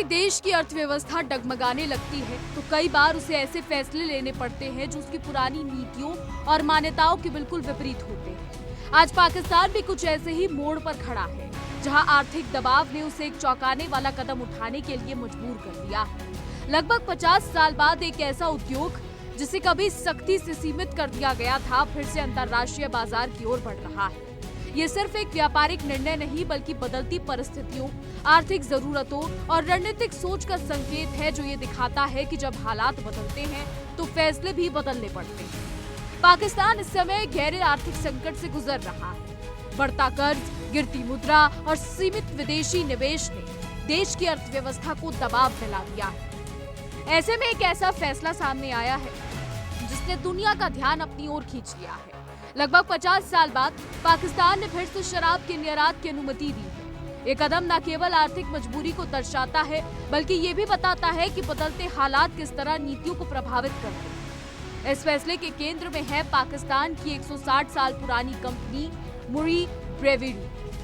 देश की अर्थव्यवस्था डगमगाने लगती है तो कई बार उसे ऐसे फैसले लेने पड़ते हैं जो उसकी पुरानी नीतियों और मान्यताओं के बिल्कुल विपरीत होते हैं। आज पाकिस्तान भी कुछ ऐसे ही मोड़ पर खड़ा है, जहां आर्थिक दबाव ने उसे एक चौंकाने वाला कदम उठाने के लिए मजबूर कर दिया है। लगभग 50 साल बाद एक ऐसा उद्योग जिसे कभी सख्ती से सीमित कर दिया गया था, फिर से अंतर्राष्ट्रीय बाजार की ओर बढ़ रहा है। ये सिर्फ एक व्यापारिक निर्णय नहीं बल्कि बदलती परिस्थितियों, आर्थिक जरूरतों और रणनीतिक सोच का संकेत है, जो ये दिखाता है कि जब हालात बदलते हैं तो फैसले भी बदलने पड़ते हैं। पाकिस्तान इस समय गहरे आर्थिक संकट से गुजर रहा है। बढ़ता कर्ज, गिरती मुद्रा और सीमित विदेशी निवेश ने देश की अर्थव्यवस्था को दबाव में ला दिया है। ऐसे में एक ऐसा फैसला सामने आया है जिसने दुनिया का ध्यान अपनी ओर खींच लिया है। लगभग 50 साल बाद पाकिस्तान ने फिर से शराब के निर्यात की अनुमति दी है। ये कदम न केवल आर्थिक मजबूरी को दर्शाता है बल्कि ये भी बताता है कि बदलते हालात किस तरह नीतियों को प्रभावित करते हैं। इस फैसले के केंद्र में है पाकिस्तान की 160 साल पुरानी कंपनी मुरी ब्रेवरी,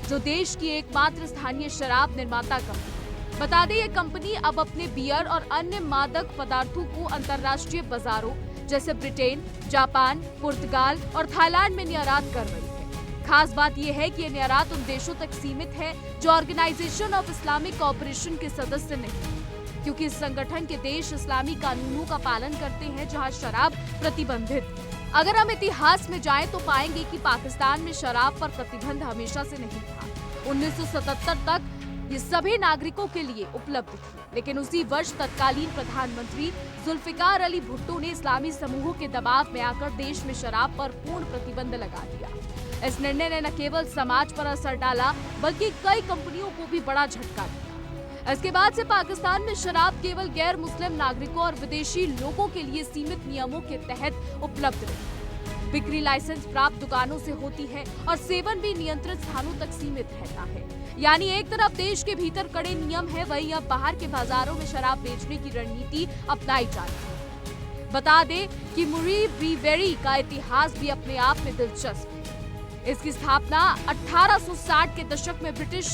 जो देश की एकमात्र स्थानीय शराब निर्माता कंपनी। बता दें, ये कंपनी अब अपने बियर और अन्य मादक पदार्थों को अंतर्राष्ट्रीय बाजारों जैसे ब्रिटेन, जापान, पुर्तगाल और थाईलैंड में निर्यात कर रही है। खास बात यह है कि ये निर्यात उन देशों तक सीमित है जो ऑर्गेनाइजेशन ऑफ इस्लामिक कोऑपरेशन के सदस्य नहीं, क्योंकि इस संगठन के देश इस्लामी कानूनों का पालन करते हैं जहां शराब प्रतिबंधित है। अगर हम इतिहास में जाएं तो पाएंगे कि पाकिस्तान में शराब पर प्रतिबंध हमेशा से नहीं था। 1977 तक ये सभी नागरिकों के लिए उपलब्ध थी, लेकिन उसी वर्ष तत्कालीन प्रधानमंत्री जुल्फिकार अली भुट्टो ने इस्लामी समूहों के दबाव में आकर देश में शराब पर पूर्ण प्रतिबंध लगा दिया। इस निर्णय ने न केवल समाज पर असर डाला बल्कि कई कंपनियों को भी बड़ा झटका दिया। इसके बाद से पाकिस्तान में शराब केवल गैर मुस्लिम नागरिकों और विदेशी लोगों के लिए सीमित नियमों के तहत उपलब्ध रही। बिक्री लाइसेंस प्राप्त दुकानों से होती है और सेवन भी नियंत्रित स्थानों तक सीमित रहता है। यानी एक तरफ देश के भीतर कड़े नियम है, वहीं अब बाहर के बाजारों में शराब बेचने की रणनीति अपनाई जा रही है। बता दें कि मुरी ब्रेवरी का इतिहास भी अपने आप में दिलचस्प है। इसकी स्थापना 1860 के दशक में ब्रिटिश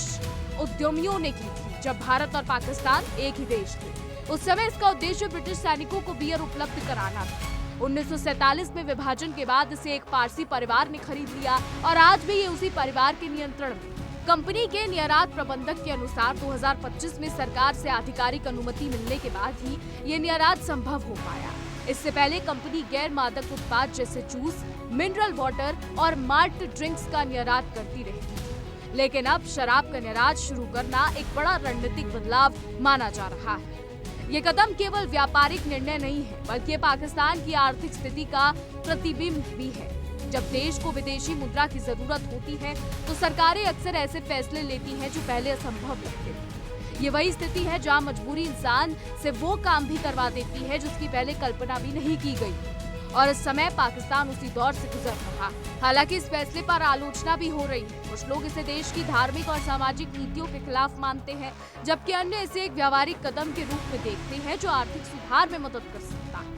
उद्यमियों ने की थी, जब भारत और पाकिस्तान एक ही देश थे। उस समय इसका उद्देश्य ब्रिटिश सैनिकों को बियर उपलब्ध कराना था। 1947 में विभाजन के बाद इसे एक पारसी परिवार ने खरीद लिया और आज भी ये उसी परिवार के नियंत्रण में। कंपनी के निर्यात प्रबंधक के अनुसार 2025 में सरकार से आधिकारिक अनुमति मिलने के बाद ही ये निर्यात संभव हो पाया। इससे पहले कंपनी गैर मादक उत्पाद जैसे जूस, मिनरल वाटर और माल्ट ड्रिंक्स का निर्यात करती रही थी, लेकिन अब शराब का निर्यात शुरू करना एक बड़ा रणनीतिक बदलाव माना जा रहा है। ये कदम केवल व्यापारिक निर्णय नहीं है बल्कि पाकिस्तान की आर्थिक स्थिति का प्रतिबिंब भी है। जब देश को विदेशी मुद्रा की जरूरत होती है तो सरकारें अक्सर ऐसे फैसले लेती हैं जो पहले असंभव लगते थे। ये वही स्थिति है जहां मजबूरी इंसान से वो काम भी करवा देती है जिसकी पहले कल्पना भी नहीं की गई, और इस समय पाकिस्तान उसी दौर से गुजर रहा। हालांकि इस फैसले पर आलोचना भी हो रही है। कुछ लोग इसे देश की धार्मिक और सामाजिक नीतियों के खिलाफ मानते हैं, जबकि अन्य इसे एक व्यावहारिक कदम के रूप में देखते हैं जो आर्थिक सुधार में मदद कर सकता है।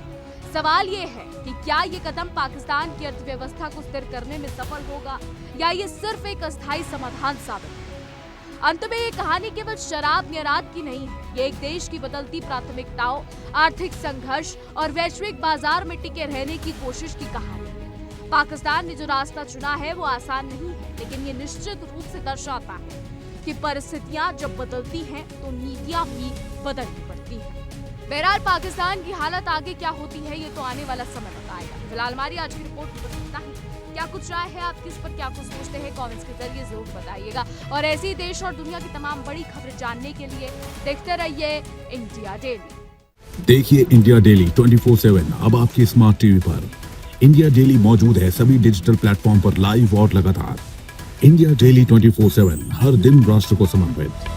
सवाल ये है कि क्या ये कदम पाकिस्तान की अर्थव्यवस्था को स्थिर करने में सफल होगा या ये सिर्फ एक अस्थायी समाधान साबित होगा। अंत में ये कहानी केवल शराब निर्यात की नहीं है, ये एक देश की बदलती प्राथमिकताओं, आर्थिक संघर्ष और वैश्विक बाजार में टिके रहने की कोशिश की कहानी है। पाकिस्तान ने जो रास्ता चुना है वो आसान नहीं है, लेकिन ये निश्चित रूप से दर्शाता है कि परिस्थितियां जब बदलती हैं तो नीतियां भी बदलनी पड़ती हैं। बहरहाल पाकिस्तान की हालत आगे क्या होती है ये तो आने वाला समय बताएगा। फिलहाल हमारी आज की रिपोर्ट में बस इतना ही। क्या कुछ राय है आपकी, इस पर क्या कुछ सोचते हैं, कमेंट्स के जरिए जरूर बताइएगा। और ऐसे ही देश और दुनिया की तमाम बड़ी खबरें जानने के लिए देखते रहिए इंडिया डेली। देखिए इंडिया डेली 24/7 अब आपकी स्मार्ट टीवी पर। इंडिया डेली मौजूद है सभी डिजिटल प्लेटफॉर्म पर लाइव और लगातार। इंडिया डेली 24/7 हर दिन राष्ट्र को समर्पित।